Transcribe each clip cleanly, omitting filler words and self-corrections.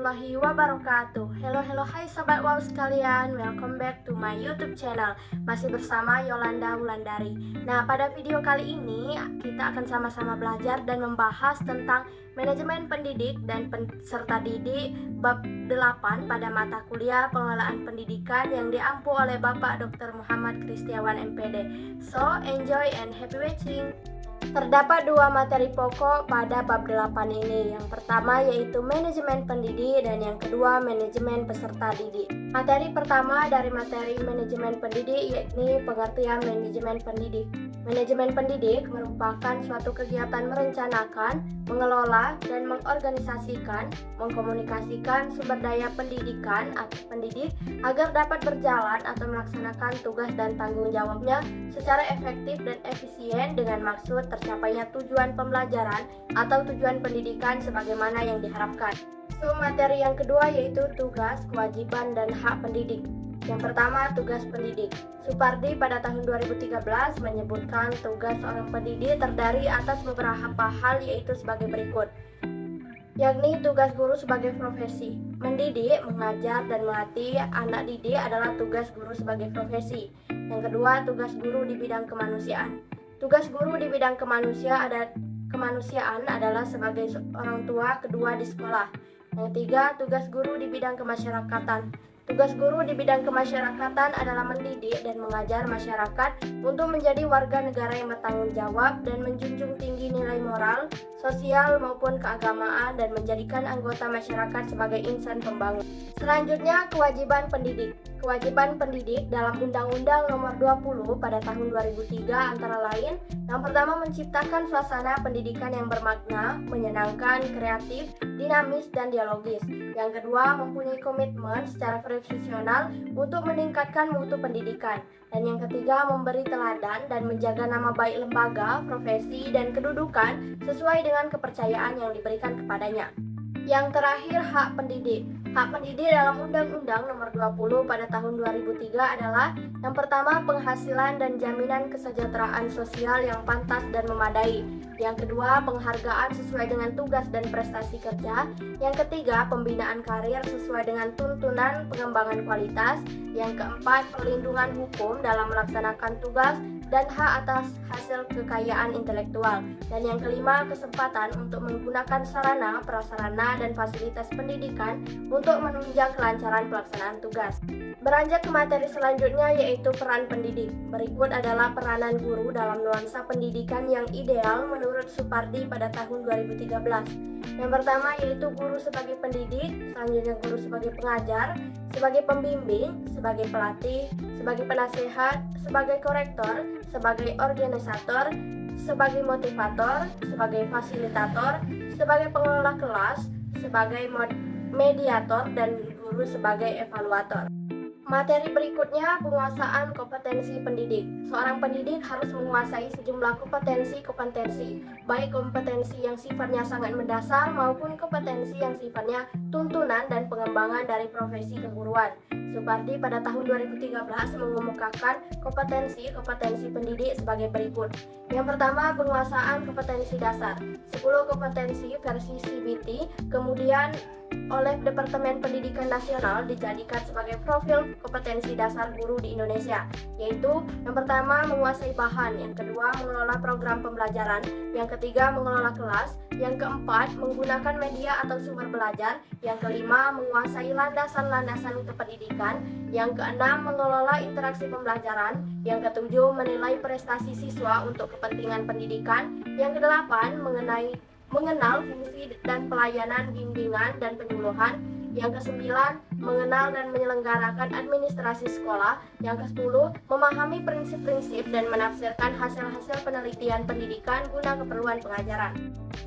warahmatullahi wabarakatuh. Hello, hai sobat wow sekalian. Welcome back to my YouTube channel. Masih bersama Yolanda Wulandari. Nah, pada video kali ini kita akan sama-sama belajar dan membahas tentang manajemen pendidik dan peserta didik bab 8 pada mata kuliah pengelolaan pendidikan yang diampu oleh Bapak Dr. Muhammad Kristiawan MPD. So, enjoy and happy watching. Terdapat dua materi pokok pada bab 8 ini. Yang pertama yaitu manajemen pendidik dan yang kedua manajemen peserta didik. Materi pertama dari materi manajemen pendidik yakni pengertian manajemen pendidik. Manajemen pendidik merupakan suatu kegiatan merencanakan, mengelola, dan mengorganisasikan, mengkomunikasikan sumber daya pendidikan atau pendidik agar dapat berjalan atau melaksanakan tugas dan tanggung jawabnya secara efektif dan efisien dengan maksud tercapainya tujuan pembelajaran atau tujuan pendidikan sebagaimana yang diharapkan. So, materi yang kedua yaitu tugas, kewajiban, dan hak pendidik. Yang pertama, tugas pendidik. Supardi pada tahun 2013 menyebutkan tugas seorang pendidik terdiri atas beberapa hal yaitu sebagai berikut. Yakni tugas guru sebagai profesi. Mendidik, mengajar, dan melatih anak didik adalah tugas guru sebagai profesi. Yang kedua, tugas guru di bidang kemanusiaan. Tugas guru di bidang kemanusiaan adalah sebagai orang tua kedua di sekolah. Yang ketiga, tugas guru di bidang kemasyarakatan. Tugas guru di bidang kemasyarakatan adalah mendidik dan mengajar masyarakat untuk menjadi warga negara yang bertanggung jawab dan menjunjung tinggi nilai moral, sosial maupun keagamaan dan menjadikan anggota masyarakat sebagai insan pembangun. Selanjutnya, kewajiban pendidik. Kewajiban pendidik dalam Undang-Undang Nomor 20 pada tahun 2003 antara lain yang pertama menciptakan suasana pendidikan yang bermakna, menyenangkan, kreatif, dinamis, dan dialogis. Yang kedua, mempunyai komitmen secara profesional untuk meningkatkan mutu pendidikan. Dan yang ketiga, memberi teladan dan menjaga nama baik lembaga, profesi, dan kedudukan sesuai dengan kepercayaan yang diberikan kepadanya. Yang terakhir, hak pendidik. Hak pendidik dalam Undang-Undang Nomor 20 pada tahun 2003 adalah yang pertama, penghasilan dan jaminan kesejahteraan sosial yang pantas dan memadai. Yang kedua, penghargaan sesuai dengan tugas dan prestasi kerja. Yang ketiga, pembinaan karir sesuai dengan tuntunan pengembangan kualitas. Yang keempat, perlindungan hukum dalam melaksanakan tugas dan hak atas hasil kekayaan intelektual. Dan yang kelima, kesempatan untuk menggunakan sarana, prasarana, dan fasilitas pendidikan untuk menunjang kelancaran pelaksanaan tugas. Beranjak ke materi selanjutnya yaitu peran pendidik. Berikut adalah peranan guru dalam nuansa pendidikan yang ideal menurut Supardi pada tahun 2013. Yang pertama yaitu guru sebagai pendidik, selanjutnya guru sebagai pengajar, sebagai pembimbing, sebagai pelatih, sebagai penasehat, sebagai korektor, sebagai organisator, sebagai motivator, sebagai fasilitator, sebagai pengelola kelas, sebagai mediator, dan guru sebagai evaluator. Materi berikutnya, penguasaan kompetensi pendidik. Seorang pendidik harus menguasai sejumlah kompetensi, baik kompetensi yang sifatnya sangat mendasar maupun kompetensi yang sifatnya tuntunan dan pengembangan dari profesi keguruan. Supardi pada tahun 2013 mengemukakan kompetensi pendidik sebagai berikut. Yang pertama, penguasaan kompetensi dasar. 10 kompetensi versi CBT, kemudian oleh Departemen Pendidikan Nasional dijadikan sebagai profil kompetensi dasar guru di Indonesia, yaitu yang pertama menguasai bahan, yang kedua mengelola program pembelajaran, yang ketiga mengelola kelas, yang keempat menggunakan media atau sumber belajar, yang kelima menguasai landasan-landasan kependidikan, yang keenam mengelola interaksi pembelajaran, yang ketujuh menilai prestasi siswa untuk kepentingan pendidikan, yang kedelapan mengenal fungsi dan pelayanan bimbingan dan penyuluhan, yang kesembilan mengenal dan menyelenggarakan administrasi sekolah, yang kesepuluh memahami prinsip-prinsip dan menafsirkan hasil-hasil penelitian pendidikan guna keperluan pengajaran.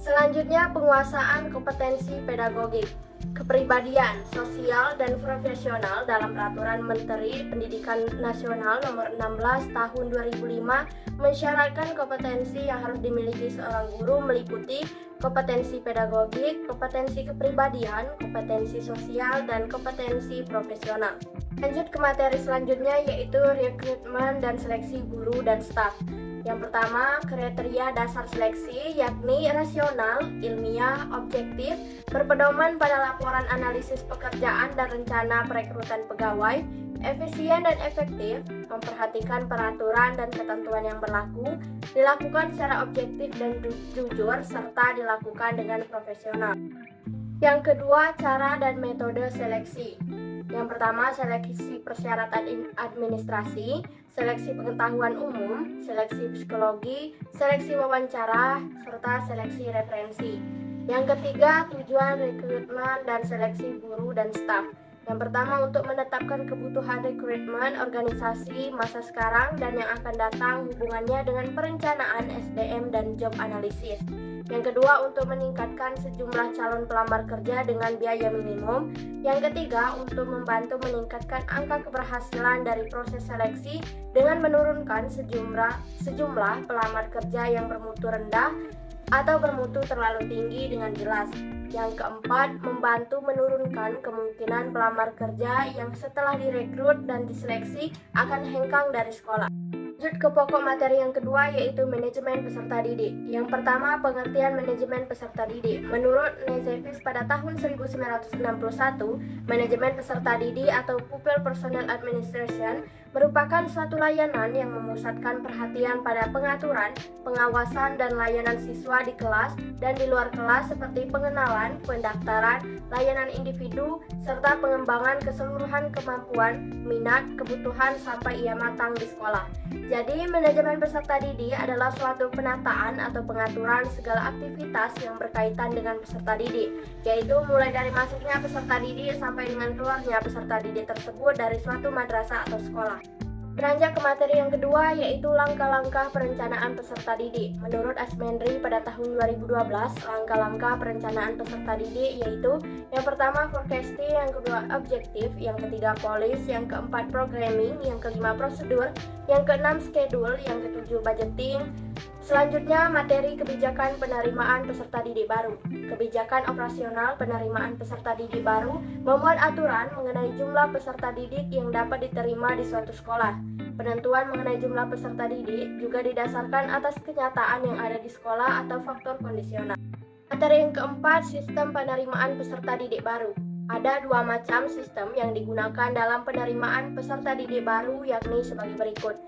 Selanjutnya, penguasaan kompetensi pedagogik. Kepribadian, sosial, dan profesional dalam Peraturan Menteri Pendidikan Nasional Nomor 16 Tahun 2005 mensyaratkan kompetensi yang harus dimiliki seorang guru meliputi kompetensi pedagogik, kompetensi kepribadian, kompetensi sosial, dan kompetensi profesional. Lanjut ke materi selanjutnya yaitu rekrutmen dan seleksi guru dan staf. Yang pertama, kriteria dasar seleksi yakni rasional, ilmiah, objektif, berpedoman pada laporan analisis pekerjaan dan rencana perekrutan pegawai, efisien dan efektif, memperhatikan peraturan dan ketentuan yang berlaku, dilakukan secara objektif dan jujur, serta dilakukan dengan profesional. Yang kedua, cara dan metode seleksi. Yang pertama, seleksi persyaratan administrasi, seleksi pengetahuan umum, seleksi psikologi, seleksi wawancara, serta seleksi referensi. Yang ketiga, tujuan rekrutmen dan seleksi guru dan staf. Yang pertama, untuk menetapkan kebutuhan rekrutmen organisasi masa sekarang dan yang akan datang, hubungannya dengan perencanaan SDM dan job analisis. Yang kedua, untuk meningkatkan sejumlah calon pelamar kerja dengan biaya minimum. Yang ketiga, untuk membantu meningkatkan angka keberhasilan dari proses seleksi dengan menurunkan sejumlah pelamar kerja yang bermutu rendah atau bermutu terlalu tinggi dengan jelas. Yang keempat, membantu menurunkan kemungkinan pelamar kerja yang setelah direkrut dan diseleksi akan hengkang dari sekolah. Lanjut ke pokok materi yang kedua, yaitu manajemen peserta didik. Yang pertama, pengertian manajemen peserta didik. Menurut Nazevis pada tahun 1961, manajemen peserta didik atau Pupil Personnel Administration merupakan suatu layanan yang memusatkan perhatian pada pengaturan, pengawasan, dan layanan siswa di kelas dan di luar kelas seperti pengenalan, pendaftaran, layanan individu, serta pengembangan keseluruhan kemampuan, minat, kebutuhan sampai ia matang di sekolah. Jadi, manajemen peserta didik adalah suatu penataan atau pengaturan segala aktivitas yang berkaitan dengan peserta didik, yaitu mulai dari masuknya peserta didik sampai dengan keluarnya peserta didik tersebut dari suatu madrasah atau sekolah. Beranjak ke materi yang kedua, yaitu langkah-langkah perencanaan peserta didik. Menurut Asmendri pada tahun 2012, langkah-langkah perencanaan peserta didik yaitu yang pertama forecasting, yang kedua objektif, yang ketiga policy, yang keempat programming, yang kelima prosedur, yang keenam schedule, yang ketujuh budgeting. Selanjutnya, materi kebijakan penerimaan peserta didik baru. Kebijakan operasional penerimaan peserta didik baru membuat aturan mengenai jumlah peserta didik yang dapat diterima di suatu sekolah. Penentuan mengenai jumlah peserta didik juga didasarkan atas kenyataan yang ada di sekolah atau faktor kondisional. Materi yang keempat, sistem penerimaan peserta didik baru. Ada dua macam sistem yang digunakan dalam penerimaan peserta didik baru, yakni sebagai berikut.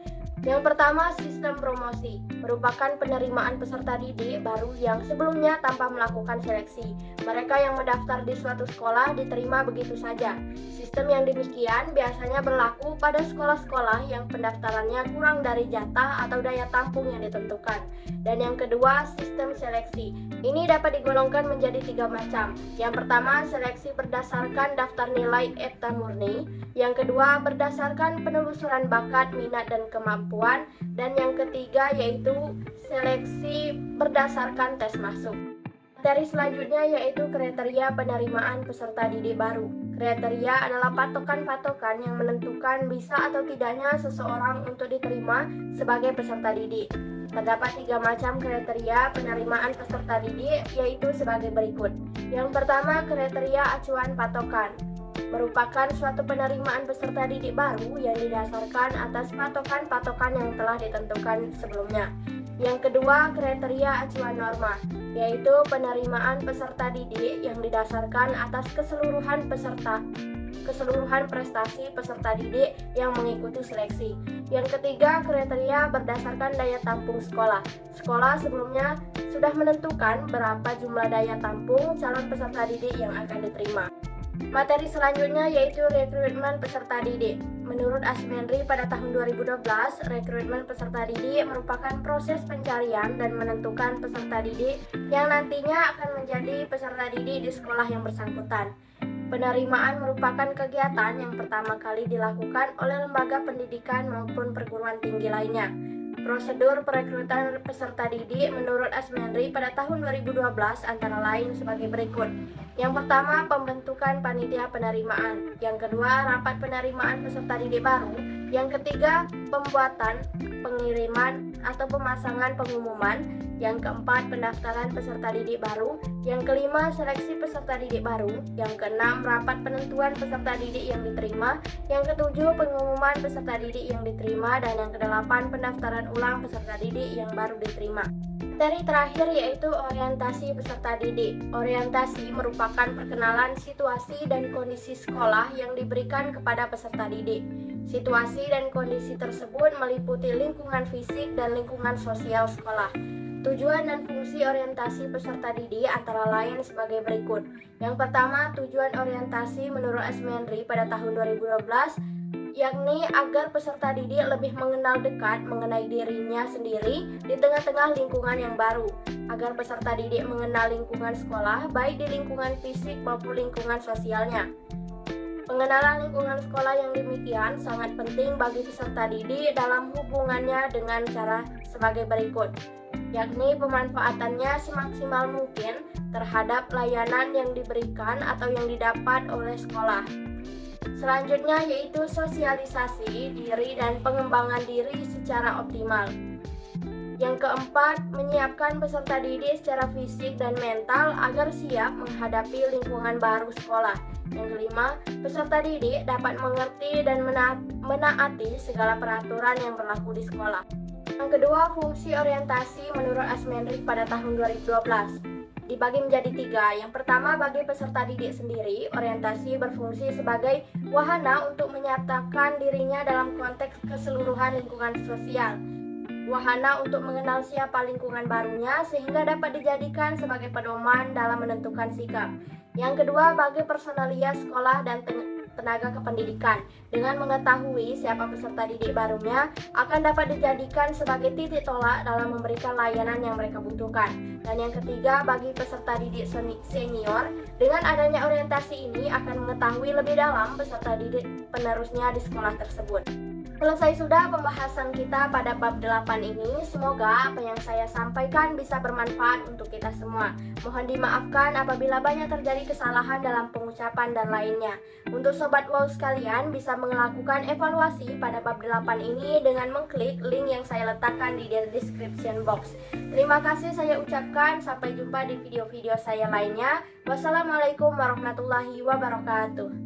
Yang pertama, sistem promosi, merupakan penerimaan peserta didik baru yang sebelumnya tanpa melakukan seleksi. Mereka yang mendaftar di suatu sekolah diterima begitu saja. Sistem yang demikian biasanya berlaku pada sekolah-sekolah yang pendaftarannya kurang dari jatah atau daya tampung yang ditentukan. Dan yang kedua, sistem seleksi. Ini dapat digolongkan menjadi tiga macam. Yang pertama, seleksi berdasarkan daftar nilai ETA murni. Yang kedua, berdasarkan penelusuran bakat, minat, dan kemampuan. Dan yang ketiga yaitu seleksi berdasarkan tes masuk. Materi selanjutnya yaitu kriteria penerimaan peserta didik baru. Kriteria adalah patokan-patokan yang menentukan bisa atau tidaknya seseorang untuk diterima sebagai peserta didik. Terdapat tiga macam kriteria penerimaan peserta didik, yaitu sebagai berikut. Yang pertama, kriteria acuan patokan. Merupakan suatu penerimaan peserta didik baru yang didasarkan atas patokan-patokan yang telah ditentukan sebelumnya. Yang kedua, kriteria acuan norma, yaitu penerimaan peserta didik yang didasarkan atas keseluruhan prestasi peserta didik yang mengikuti seleksi. Yang ketiga, kriteria berdasarkan daya tampung sekolah. Sekolah sebelumnya sudah menentukan berapa jumlah daya tampung calon peserta didik yang akan diterima. Materi selanjutnya yaitu rekrutmen peserta didik. Menurut Asmendri pada tahun 2012, rekrutmen peserta didik merupakan proses pencarian dan menentukan peserta didik yang nantinya akan menjadi peserta didik di sekolah yang bersangkutan. Penerimaan merupakan kegiatan yang pertama kali dilakukan oleh lembaga pendidikan maupun perguruan tinggi lainnya. Prosedur perekrutan peserta didik menurut Asmendri pada tahun 2012 antara lain sebagai berikut. Yang pertama, pembentukan panitia penerimaan. Yang kedua, rapat penerimaan peserta didik baru. Yang ketiga, pembuatan, pengiriman, atau pemasangan pengumuman. Yang keempat, pendaftaran peserta didik baru. Yang kelima, seleksi peserta didik baru. Yang keenam, rapat penentuan peserta didik yang diterima. Yang ketujuh, pengumuman peserta didik yang diterima. Dan yang kedelapan, pendaftaran ulang peserta didik yang baru diterima. Materi terakhir yaitu orientasi peserta didik. Orientasi merupakan perkenalan situasi dan kondisi sekolah yang diberikan kepada peserta didik. Situasi dan kondisi tersebut meliputi lingkungan fisik dan lingkungan sosial sekolah. Tujuan dan fungsi orientasi peserta didik antara lain sebagai berikut. Yang pertama, tujuan orientasi menurut Asmendri pada tahun 2012 yakni agar peserta didik lebih mengenal dekat mengenai dirinya sendiri di tengah-tengah lingkungan yang baru, agar peserta didik mengenal lingkungan sekolah baik di lingkungan fisik maupun lingkungan sosialnya. Pengenalan lingkungan sekolah yang demikian sangat penting bagi peserta didik dalam hubungannya dengan cara sebagai berikut, yakni pemanfaatannya semaksimal mungkin terhadap layanan yang diberikan atau yang didapat oleh sekolah. Selanjutnya yaitu sosialisasi diri dan pengembangan diri secara optimal. Yang keempat, menyiapkan peserta didik secara fisik dan mental agar siap menghadapi lingkungan baru sekolah. Yang kelima, peserta didik dapat mengerti dan menaati segala peraturan yang berlaku di sekolah. Yang kedua, fungsi orientasi menurut Asmendri pada tahun 2012 dibagi menjadi 3. Yang pertama, bagi peserta didik sendiri, orientasi berfungsi sebagai wahana untuk menyatakan dirinya dalam konteks keseluruhan lingkungan sosial. Wahana untuk mengenal siapa lingkungan barunya sehingga dapat dijadikan sebagai pedoman dalam menentukan sikap. Yang kedua, bagi personalia sekolah dan tenaga kependidikan. Dengan mengetahui siapa peserta didik barunya akan dapat dijadikan sebagai titik tolak dalam memberikan layanan yang mereka butuhkan. Dan yang ketiga, bagi peserta didik senior, dengan adanya orientasi ini akan mengetahui lebih dalam peserta didik penerusnya di sekolah tersebut. Selesai sudah pembahasan kita pada bab 8 ini. Semoga apa yang saya sampaikan bisa bermanfaat untuk kita semua. Mohon dimaafkan apabila banyak terjadi kesalahan dalam pengucapan dan lainnya. Untuk Sobat Wow sekalian bisa melakukan evaluasi pada bab 8 ini dengan mengklik link yang saya letakkan di description box. Terima kasih saya ucapkan. Sampai jumpa di video-video saya lainnya. Wassalamualaikum warahmatullahi wabarakatuh.